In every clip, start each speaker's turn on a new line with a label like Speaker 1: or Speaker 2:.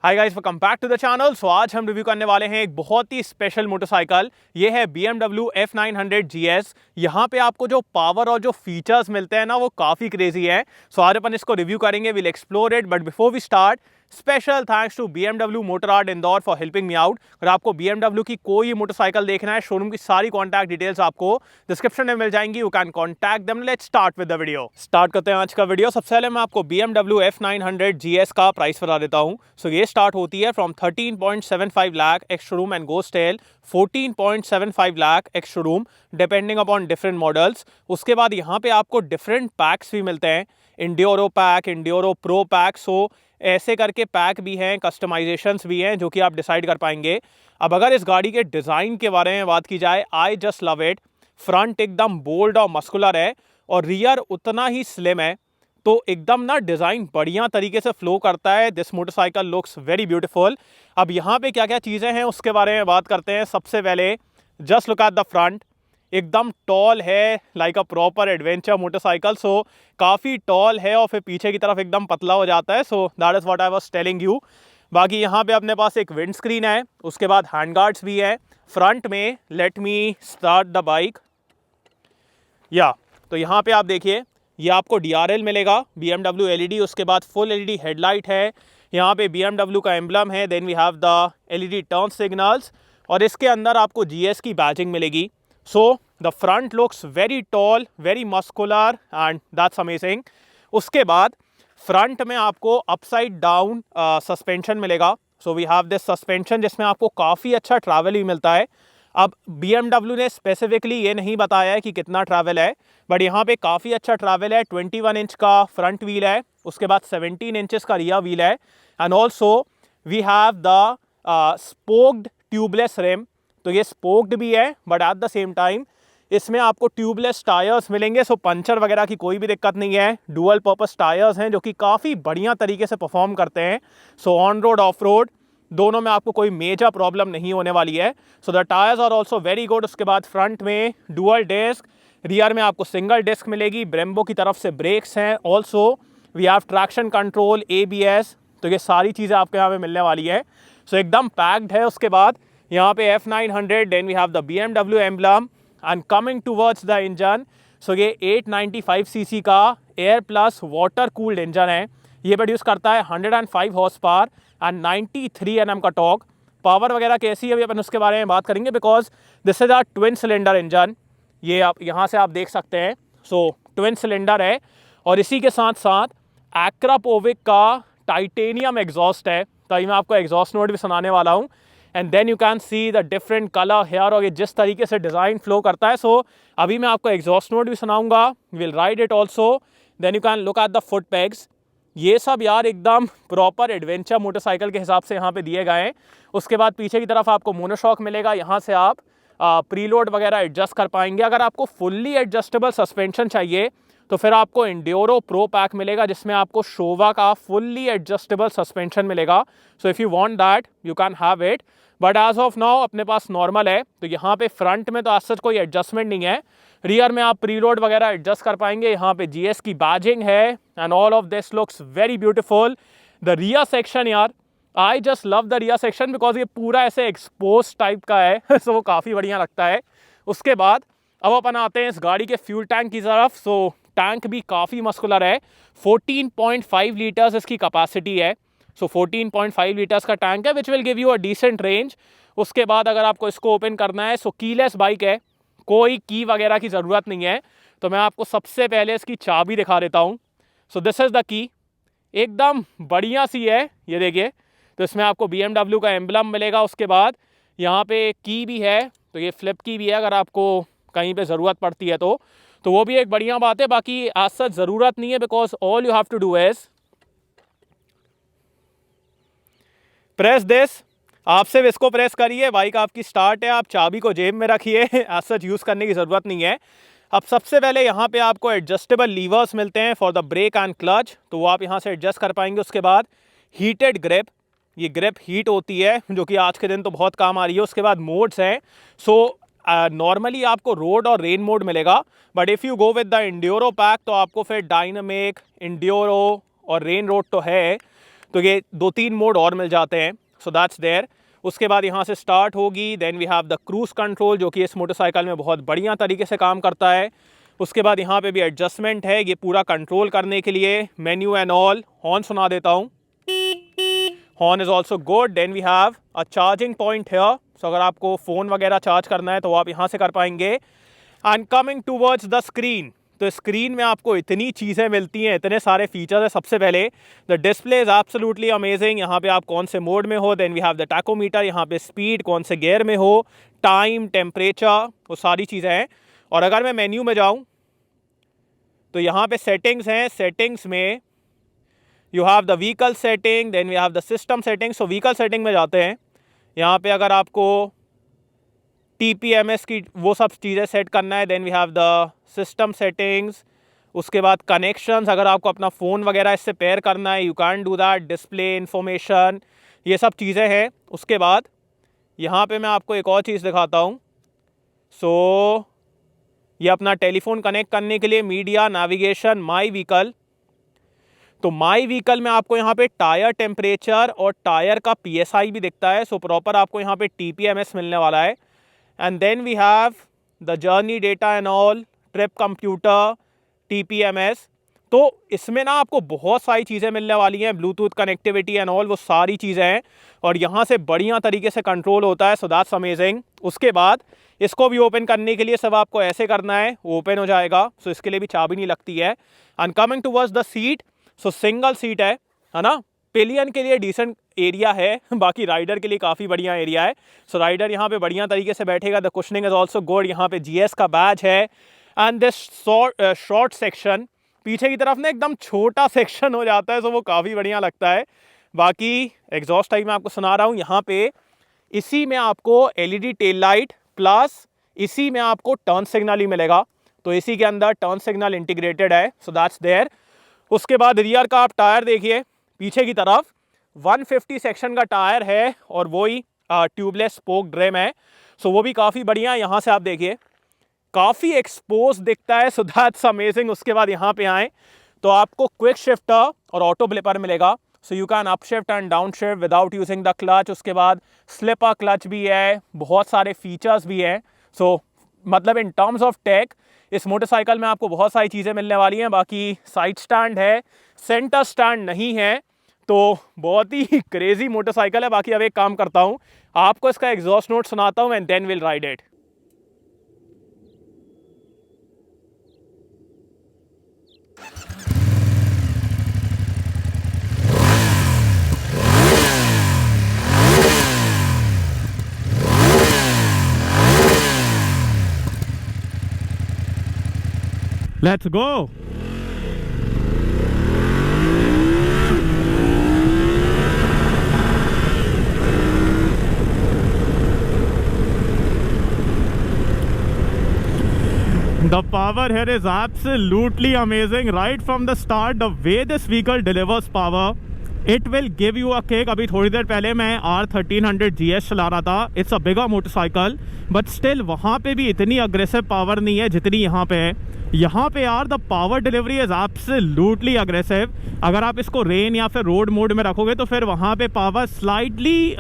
Speaker 1: Hi guys, welcome back to the channel. So आज हम review करने वाले हैं एक बहुत ही स्पेशल मोटरसाइकिल। ये है BMW F900 GS। यहाँ पे आपको जो पावर और जो फीचर्स मिलते हैं ना, वो काफ़ी क्रेजी है। सो आज अपन इसको रिव्यू करेंगे, will explore it. But before we start, special thanks to BMW Motorrad Indore for helping me out. अगर आपको BMW की कोई मोटरसाइकिल देखना है, शोरूम की सारी कॉन्टैक्ट डिटेल्स आपको डिस्क्रिप्शन में मिल जाएंगी। You can contact them. Let's start with the video. Start करते हैं आज का वीडियो। सबसे पहले मैं आपको BMW F900 GS का प्राइस बता देता हूँ। सो ये स्टार्ट होती है from 13.75 lakh ex showroom and goes till 14.75 lakh ex showroom, depending upon different models. उसके बाद यहाँ पे आपको डिफरेंट पैक्स भी मिलते हैं, इंड्योरो पैक, इंड्योरो प्रो पैक। सो ऐसे करके पैक भी हैं, कस्टमाइजेशंस भी हैं, जो कि आप डिसाइड कर पाएंगे। अब अगर इस गाड़ी के डिज़ाइन के बारे में बात की जाए, आई जस्ट लव इट। फ्रंट एकदम बोल्ड और मस्कुलर है और रियर उतना ही स्लिम है, तो एकदम ना डिज़ाइन बढ़िया तरीके से फ्लो करता है। This motorcycle looks very beautiful. अब यहाँ पे क्या क्या चीज़ें हैं उसके बारे में बात करते हैं। सबसे पहले just look at the front, एकदम टॉल है, like a proper adventure motorcycle. So काफ़ी टॉल है और फिर पीछे की तरफ एकदम पतला हो जाता है। So that is what I was telling you. बाकी यहाँ पे अपने पास एक विंड स्क्रीन है, उसके बाद हैंड गार्ड्स भी है फ्रंट में। Let me start the bike. तो यहाँ पे आप देखिए, ये आपको DRL मिलेगा, BMW LED। उसके बाद फुल LED हेडलाइट है, यहाँ पे BMW का एम्बलम है। Then we have the LED turn signals और इसके अंदर आपको GS की बैजिंग मिलेगी। So the front looks very tall, very muscular and that's amazing. उसके बाद फ्रंट में आपको अपसाइड डाउन सस्पेंशन मिलेगा। So we have this suspension जिसमें आपको काफ़ी अच्छा ट्रैवल भी मिलता है। अब BMW ने स्पेसिफिकली ये नहीं बताया है कि कितना ट्रैवल है, बट यहाँ पे काफ़ी अच्छा ट्रैवल है। 21 इंच का फ्रंट व्हील है, उसके बाद 17 इंचेस का रियर व्हील है। And also we have the spoked tubeless rim. तो ये स्पोक्ड भी है, but at the same time इसमें आपको ट्यूबलेस टायर्स मिलेंगे। सो पंचर वगैरह की कोई भी दिक्कत नहीं है। डुअल पर्पस टायर्स हैं जो कि काफ़ी बढ़िया तरीके से परफॉर्म करते हैं। So on road, of road दोनों में आपको कोई मेजर प्रॉब्लम नहीं होने वाली है। So the tyres are also very good. उसके बाद फ्रंट में डुअल डिस्क, रियर में आपको सिंगल डिस्क मिलेगी। ब्रेम्बो की तरफ से ब्रेक्स हैं। Also we have traction control, ABS। तो ये सारी चीज़ें आपको यहाँ पे मिलने वाली है। सो एकदम पैक्ड है। उसके बाद यहाँ पे F900, then we have the BMW emblem and coming towards the engine. So ये 895 सीसी का air plus water cooled engine है। ये प्रोड्यूस करता है 105 हॉर्स पावर एंड 93 Nm का टॉर्क। पावर वगैरह कैसी है अभी अपन उसके बारे में बात करेंगे, because this is a twin cylinder engine. ये आप यहाँ से आप देख सकते हैं। सो ट्विन सिलेंडर है और इसी के साथ साथ एक्रापोविक का टाइटेनियम एग्जॉस्ट है। तो अभी मैं आपको एग्जॉस्ट नोट भी सुनाने वाला हूँ। And then you can see the different colour here और ये जिस तरीके से डिज़ाइन फ्लो करता है। सो अभी मैं आपको एग्जॉस्ट नोट भी सुनाऊंगा, will ride it also. Then you can look at the foot pegs. ये सब यार एकदम प्रॉपर एडवेंचर मोटरसाइकिल के हिसाब से यहाँ पे दिए गए हैं। उसके बाद पीछे की तरफ आपको मोनोशॉक मिलेगा, यहाँ से आप प्रीलोड वगैरह एडजस्ट कर पाएंगे। अगर आपको फुल्ली एडजस्टेबल सस्पेंशन चाहिए तो फिर आपको इंड्योरो प्रो पैक मिलेगा, जिसमें आपको शोवा का फुल्ली एडजस्टेबल सस्पेंशन मिलेगा। So if you want that you can have it, but as of now अपने पास नॉर्मल है। तो यहाँ पे फ्रंट में तो आज सच कोई एडजस्टमेंट नहीं है। रियर में आप प्रीलोड वगैरह एडजस्ट कर पाएंगे। यहाँ पे GS की बैजिंग है and all of this looks very beautiful. The rear section यार, I just love the rear section because ये पूरा ऐसे एक्सपोज टाइप का है। सो वो काफ़ी बढ़िया लगता है। उसके बाद अब अपन आते हैं इस गाड़ी के फ्यूल टैंक की तरफ। सो टैंक भी काफ़ी मस्कुलर है। 14.5 लीटर्स इसकी कैपेसिटी है। सो 14.5 लीटर्स का टैंक है, which will give you a decent range. उसके बाद अगर आपको इसको ओपन करना है, सो कीलेस बाइक है, कोई की वगैरह की ज़रूरत नहीं है। तो मैं आपको सबसे पहले इसकी चाबी दिखा देता हूँ। So this is the key, एकदम बढ़िया सी है, ये देखिए। तो इसमें आपको BMW का एम्बलम मिलेगा। उसके बाद यहाँ पे की भी है, तो ये फ्लिप की भी है अगर आपको कहीं पे ज़रूरत पड़ती है तो वो भी एक बढ़िया बात है। बाकी आज सच ज़रूरत नहीं है, because all you have to do is press this. आप सिर्फ इसको प्रेस करिए, बाइक आपकी स्टार्ट है। आप चाबी को जेब में रखिए, आज सच यूज़ करने की ज़रूरत नहीं है। अब सबसे पहले यहाँ पे आपको एडजस्टेबल लीवर्स मिलते हैं for the brake and clutch, तो वो आप यहाँ से एडजस्ट कर पाएंगे। उसके बाद हीटेड ग्रिप, ये ग्रिप हीट होती है जो कि आज के दिन तो बहुत काम आ रही है। उसके बाद मोड्स हैं। सो नॉर्मली आपको रोड और रेन मोड मिलेगा, but if you go with the enduro pack तो आपको फिर डायनामिक, इंड्योरो और रेन रोड तो है। तो ये 2-3 मोड और मिल जाते हैं, सो दैट्स देयर। उसके बाद यहाँ से स्टार्ट होगी, then we have the cruise control जो कि इस मोटरसाइकिल में बहुत बढ़िया तरीके से काम करता है। उसके बाद यहाँ पे भी एडजस्टमेंट है ये पूरा कंट्रोल करने के लिए, मेन्यू एंड ऑल। हॉर्न सुना देता हूँ, horn is also good. Then we have a charging point here, so अगर आपको फ़ोन वगैरह चार्ज करना है तो आप यहाँ से कर पाएंगे। And coming towards the screen, तो स्क्रीन में आपको इतनी चीज़ें मिलती हैं, इतने सारे फीचर्स हैं। सबसे पहले the display is absolutely amazing. यहाँ पे आप कौन से मोड में हो, then we have the tachometer, यहाँ पे स्पीड, कौन से गियर में हो, टाइम, टेम्परेचर, वो सारी चीज़ें हैं। और अगर मैं मेन्यू में जाऊँ तो यहाँ पे सेटिंग्स हैं। सेटिंग्स में you have the vehicle setting, then we have the system setting. So vehicle setting में जाते हैं, यहाँ पे अगर आपको TPMS की वो सब चीज़ें सेट करना है, then we have the system settings. उसके बाद कनेक्शंस, अगर आपको अपना फ़ोन वगैरह इससे पेयर करना है, you can do that. Display information, ये सब चीज़ें हैं। उसके बाद यहाँ पे मैं आपको एक और चीज़ दिखाता हूँ। सो ये अपना टेलीफोन कनेक्ट करने के लिए, मीडिया, नेविगेशन, माई व्हीकल। तो माई व्हीकल में आपको यहाँ पे टायर टेम्परेचर और टायर का PSI भी दिखता है। सो प्रॉपर आपको यहाँ पे TPMS मिलने वाला है। And then we have the journey data and all, trip computer, TPMS। तो इसमें ना आपको बहुत सारी चीज़ें मिलने वाली हैं, ब्लूटूथ कनेक्टिविटी एंड ऑल, वो सारी चीज़ें हैं। और यहाँ से बढ़िया तरीके से कंट्रोल होता है, सो दैट्स अमेजिंग। उसके बाद इसको भी ओपन करने के लिए सब आपको ऐसे करना है, ओपन हो जाएगा। सो इसके लिए भी चाबी नहीं लगती है। And coming towards the seat, so single seat है ना। पिलियन के लिए डिसेंट एरिया है, बाकी राइडर के लिए काफ़ी बढ़िया एरिया है। सो राइडर यहाँ पे बढ़िया तरीके से बैठेगा। The cushioning is also good, यहाँ पे GS का बैज है। एंड दिस शॉर्ट सेक्शन, पीछे की तरफ ना एकदम छोटा सेक्शन हो जाता है, सो वो काफ़ी बढ़िया लगता है। बाकी एग्जॉस्ट टाइप मैं आपको सुना रहा हूँ, यहाँ पे इसी में आपको LED टेल लाइट प्लस इसी में आपको टर्न सिग्नल ही मिलेगा। तो इसी के अंदर टर्न सिग्नल इंटीग्रेटेड है, सो दैट्स देयर। उसके बाद रियर का आप टायर देखिए, पीछे की तरफ 150 सेक्शन का टायर है और वही ट्यूबलेस स्पोक ड्रम है। सो वो भी काफ़ी बढ़िया है। यहाँ से आप देखिए काफ़ी एक्सपोज दिखता है, सो दैट्स अमेजिंग। उसके बाद यहाँ पे आए तो आपको क्विक शिफ्टर और ऑटो ब्लिपर मिलेगा। सो you can up shift and down shift without using the clutch. उसके बाद स्लिपर क्लच भी है, बहुत सारे फीचर्स भी हैं। सो मतलब इन टर्म्स ऑफ टेक इस मोटरसाइकिल में आपको बहुत सारी चीज़ें मिलने वाली हैं। बाकी साइड स्टैंड है, सेंटर स्टैंड नहीं है, तो बहुत ही क्रेजी मोटरसाइकिल है। बाकी अब एक काम करता हूँ, आपको इसका एग्जॉस्ट नोट सुनाता हूँ and then will ride it. Let's go. The power here is absolutely amazing. Right from the start, the way this vehicle delivers power, it will give you a kick. अभी थोड़ी देर पहले मैं R1300 GS चला रहा था. It's a bigger motorcycle, but still वहाँ पे भी इतनी aggressive power नहीं है जितनी यहाँ पे है. यहाँ पे यार the power delivery is absolutely aggressive. अगर आप इसको रेन या फिर रोड मोड में रखोगे तो फिर वहाँ पे पावर स्लाइटली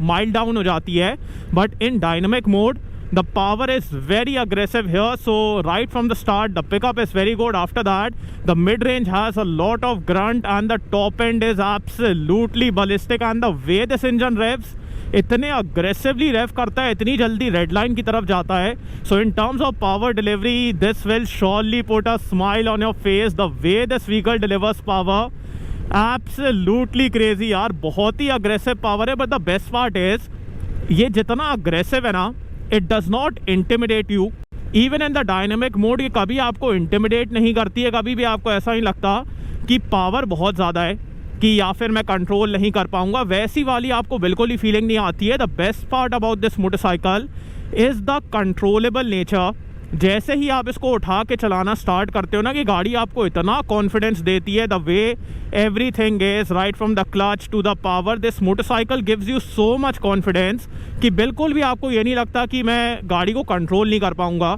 Speaker 1: माइल्ड डाउन हो जाती है, but in dynamic mode the power is very aggressive here. So right from the start the pickup is very good. After that the mid range has a lot of grunt and the top end is absolutely ballistic. And the way this engine revs, इतने aggressively रेव करता है, इतनी जल्दी red line की तरफ जाता है. So in terms of power delivery this will surely put a smile on your face. The way this vehicle delivers power absolutely crazy यार. बहुत ही अग्रेसिव पावर है. But the best part is ये जितना अग्रेसिव है ना, it does not intimidate you. Even in the dynamic mode ये कभी आपको इंटिमिडेट नहीं करती है. कभी भी आपको ऐसा नहीं लगता कि पावर बहुत ज़्यादा है कि या फिर मैं कंट्रोल नहीं कर पाऊंगा. वैसी वाली आपको बिल्कुल ही फीलिंग नहीं आती है. The best part about this motorcycle is the controllable nature. जैसे ही आप इसको उठा के चलाना स्टार्ट करते हो ना, कि गाड़ी आपको इतना कॉन्फिडेंस देती है. The way everything is right from the clutch to the power, this motorcycle gives you so much confidence कि बिल्कुल भी आपको ये नहीं लगता कि मैं गाड़ी को कंट्रोल नहीं कर पाऊंगा.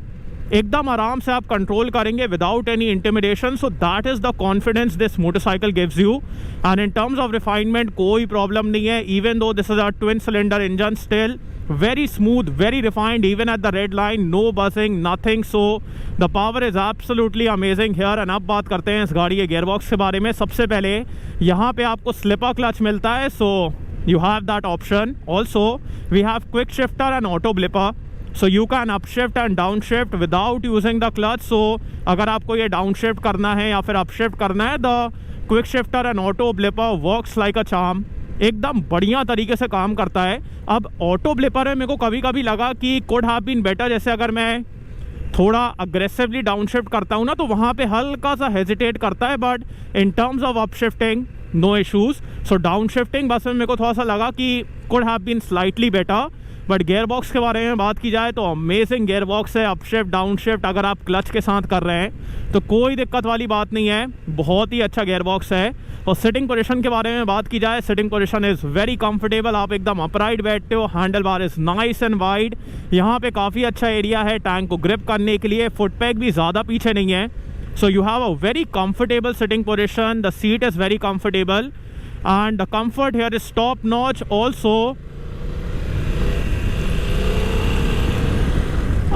Speaker 1: एकदम आराम से आप कंट्रोल करेंगे without any intimidation. So that is the confidence this motorcycle gives you. And in terms of refinement कोई प्रॉब्लम नहीं है. Even though this is a twin cylinder engine, still very smooth, very refined, even at the red line, no buzzing, nothing. So the power is absolutely amazing here. And अब बात करते हैं इस गाड़ी के गियरबॉक्स के बारे में. सबसे पहले यहाँ पे आपको स्लिपर क्लच मिलता है, so you have that option. Also we have quick shifter and auto blipper, so you can upshift and downshift without using the clutch. So अगर आपको ये downshift करना है या फिर upshift करना है, the quick shifter and auto blipper works like a charm. एकदम बढ़िया तरीके से काम करता है. अब ऑटो ब्लिपर में मेरे को कभी कभी लगा कि कुड हैव बीन बेटर. जैसे अगर मैं थोड़ा अग्रेसिवली डाउनशिफ्ट करता हूँ ना, तो वहाँ पे हल्का सा हेजिटेट करता है. But in terms of upshifting no issues. So downshifting बस में मेरे को थोड़ा सा लगा कि could have been slightly better. But gear box के बारे में बात की जाए तो अमेजिंग गियर बॉक्स है. अपशिफ्ट डाउनशिफ्ट अगर आप क्लच के साथ कर रहे हैं तो कोई दिक्कत वाली बात नहीं है. बहुत ही अच्छा गियर बॉक्स है. और सिटिंग पोजीशन के बारे में बात की जाए, sitting position is very comfortable. आप एकदम अपराइट बैठते हो. Handle bar is nice and wide. यहाँ पे काफ़ी अच्छा एरिया है टैंक को ग्रिप करने के लिए. फुट पैक भी ज़्यादा पीछे नहीं है. So you have a very comfortable sitting position. The seat is very comfortable and the comfort here is top notch. Also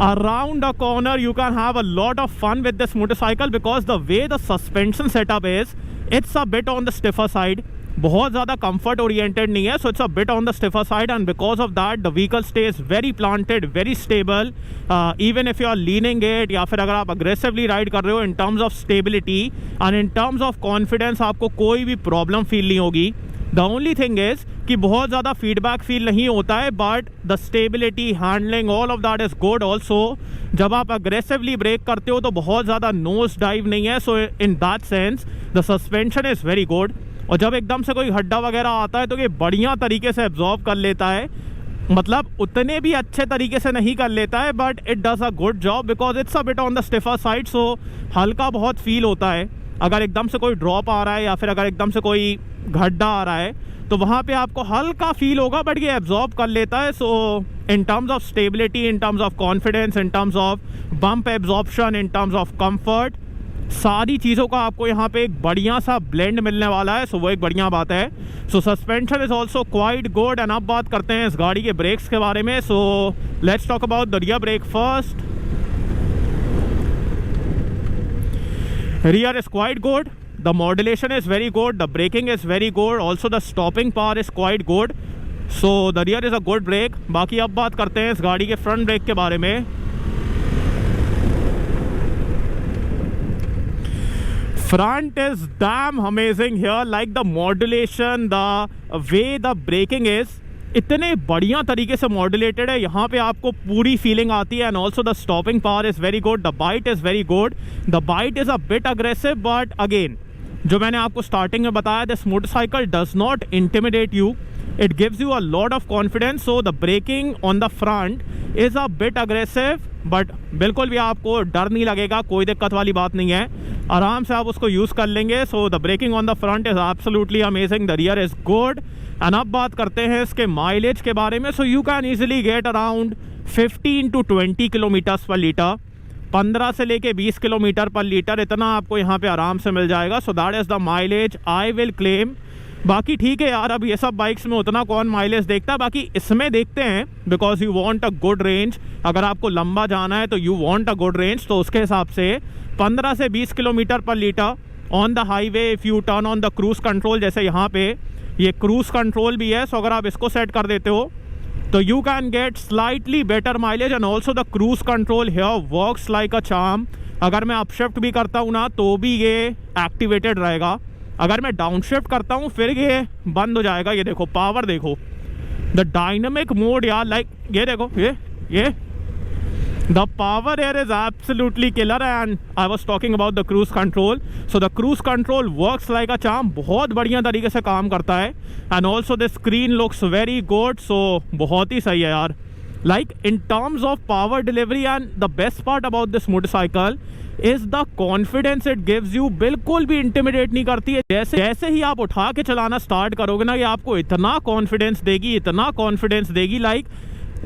Speaker 1: around a corner you can have a lot of fun with this motorcycle because the way the suspension setup is, it's a bit on the stiffer side. बहुत ज़्यादा comfort oriented नहीं है, so it's a bit on the stiffer side, and because of that the vehicle stays very planted, very stable. Even if you are leaning it या फिर अगर आप aggressively ride कर रहे हो, in terms of stability and in terms of confidence आपको कोई भी problem feel नहीं होगी. The only thing is कि बहुत ज़्यादा फीडबैक फील नहीं होता है, but the stability, handling, all of that is good. Also जब आप अग्रेसिवली ब्रेक करते हो तो बहुत ज़्यादा नोज डाइव नहीं है. So in that sense the suspension is very good. और जब एकदम से कोई हड्डा वगैरह आता है तो ये बढ़िया तरीके से एब्जॉर्ब कर लेता है. मतलब उतने भी अच्छे तरीके से नहीं कर लेता है, but it does a good job because it's a bit on the stiffer side. So हल्का बहुत फील होता है अगर एकदम से कोई ड्रॉप आ रहा है या फिर अगर एकदम से कोई गड्ढा आ रहा है तो वहाँ पे आपको हल्का फील होगा, बट ये एब्जॉर्ब कर लेता है. So in terms of stability, in terms of confidence, in terms of bump absorption, in terms of comfort, सारी चीज़ों का आपको यहाँ पे एक बढ़िया सा ब्लेंड मिलने वाला है. सो वो एक बढ़िया बात है. So suspension is also quite good. And अब बात करते हैं इस गाड़ी के ब्रेक्स के बारे में. So let's talk about the rear brake first. Rear is quite good. The modulation is very good. The braking is very good. Also the stopping power is quite good. So the rear is a good brake. बाकी अब बात करते हैं इस गाड़ी के front brake के बारे में. Front is damn amazing here. Like the modulation, the way the braking is, इतने बढ़िया तरीके से मॉड्यूलेटेड है. यहाँ पे आपको पूरी फीलिंग आती है. And also the stopping power is very good. The bite is very good. The bite is a bit aggressive, but again जो मैंने आपको स्टार्टिंग में बताया, this motorcycle does not intimidate you. It gives you a lot of confidence. So the braking on the front is a bit aggressive, but बिल्कुल भी आपको डर नहीं लगेगा. कोई दिक्कत वाली बात नहीं है. आराम से आप उसको यूज़ कर लेंगे. So the braking on the front is absolutely amazing. The rear is good. And अब बात करते हैं इसके माइलेज के बारे में. So you can easily get around 15 to 20 kilometres per litre. 15 से लेके 20 किलोमीटर पर लीटर इतना आपको यहाँ पे आराम से मिल जाएगा. So that is the mileage I will claim. बाकी ठीक है यार, अब ये सब बाइक्स में उतना कौन माइलेज देखता है. बाकी इसमें देखते हैं because you want a good range. अगर आपको लंबा जाना है तो you want a good range, तो उसके हिसाब से 15 से 20 kilometre per litre on the highway. If you turn on the cruise control, जैसे यहाँ पे ये क्रूज़ कंट्रोल भी है, सो अगर आप इसको सेट कर देते हो तो you can get slightly better mileage. And also the cruise control here works like a charm. अगर मैं अपशिफ्ट भी करता हूँ ना तो भी ये एक्टिवेटेड रहेगा. अगर मैं डाउनशिफ्ट करता हूँ फिर ये बंद हो जाएगा. ये देखो पावर देखो, द डायनामिक मोड यार. लाइक ये देखो, ये the power here is absolutely killer. And I was talking about the cruise control. So the cruise control works like a charm. बहुत बढ़िया तरीके से काम करता है. And also the screen looks very good. So बहुत ही सही है यार. Like in terms of power delivery, and the best part about this motorcycle is the confidence it gives you. बिल्कुल भी इंटिमिडेट नहीं करती है. जैसे ही आप उठा के चलाना स्टार्ट करोगे ना, ये आपको इतना कॉन्फिडेंस देगी, इतना कॉन्फिडेंस देगी. Like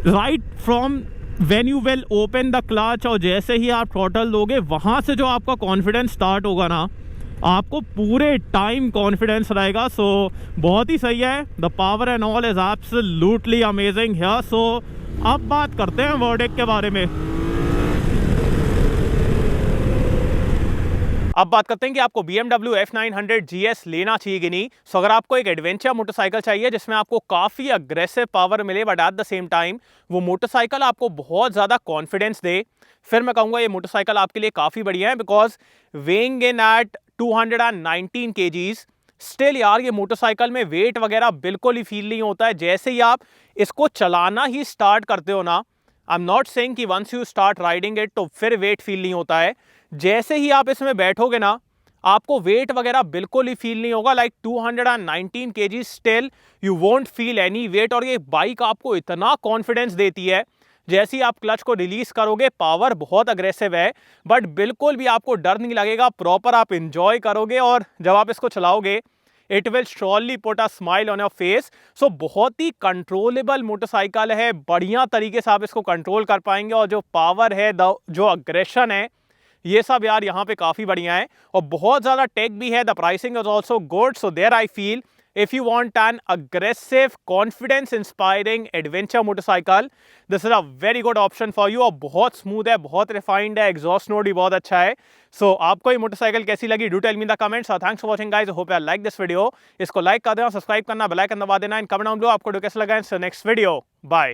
Speaker 1: right from when you will open the clutch और जैसे ही आप थ्रॉटल दोगे वहाँ से जो आपका कॉन्फिडेंस स्टार्ट होगा ना, आपको पूरे टाइम कॉन्फिडेंस रहेगा। सो बहुत ही सही है। The power and all is absolutely amazing here. So अब बात करते हैं वर्डिक्ट के बारे में। अब बात करते हैं कि आपको BMW F900 GS लेना चाहिए कि नहीं। सो अगर आपको एक एडवेंचर मोटरसाइकिल चाहिए जिसमें आपको काफ़ी अग्रेसिव पावर मिले but at the same time वो मोटरसाइकिल आपको बहुत ज़्यादा कॉन्फिडेंस दे, फिर मैं कहूँगा ये मोटरसाइकिल आपके लिए काफ़ी बढ़िया है। Because weighing in at 219 kgs, still यार ये मोटरसाइकिल में वेट वगैरह बिल्कुल ही फील नहीं होता है। जैसे ही आप इसको चलाना ही स्टार्ट करते हो ना, आई एम नॉट सेइंग कि once you start riding it तो फिर वेट फील नहीं होता है। जैसे ही आप इसमें बैठोगे ना, आपको वेट वगैरह बिल्कुल ही फील नहीं होगा। Like 219 kg still you won't feel any weight. और ये बाइक आपको इतना कॉन्फिडेंस देती है, जैसे ही आप क्लच को रिलीज करोगे पावर बहुत अग्रेसिव है बट बिल्कुल भी आपको डर नहीं लगेगा, प्रॉपर आप इंजॉय करोगे और जब आप इसको चलाओगे it will surely put a smile on your face. So बहुत ही कंट्रोलेबल मोटरसाइकिल है, बढ़िया तरीके से आप इसको कंट्रोल कर पाएंगे और जो पावर है, जो अग्रेशन है, ये सब यार यहाँ पे काफी बढ़िया है और बहुत ज्यादा टेक भी है। The pricing is also good. So there I feel if you want an aggressive, confidence inspiring adventure motorcycle, this is a very good option for you। और बहुत स्मूथ है, बहुत रिफाइंड है, एग्जॉस्ट नोट भी बहुत अच्छा है। सो आपको ये मोटरसाइकिल कैसी लगी, do tell me in the comments. और thanks for watching guys, hope you like this video. इसको लाइक कर देना, सब्सक्राइब करना, बेल आइकन दबा देना, एंड कमेंट डाउन बिलो आपको कैसा लगा। Next video, bye.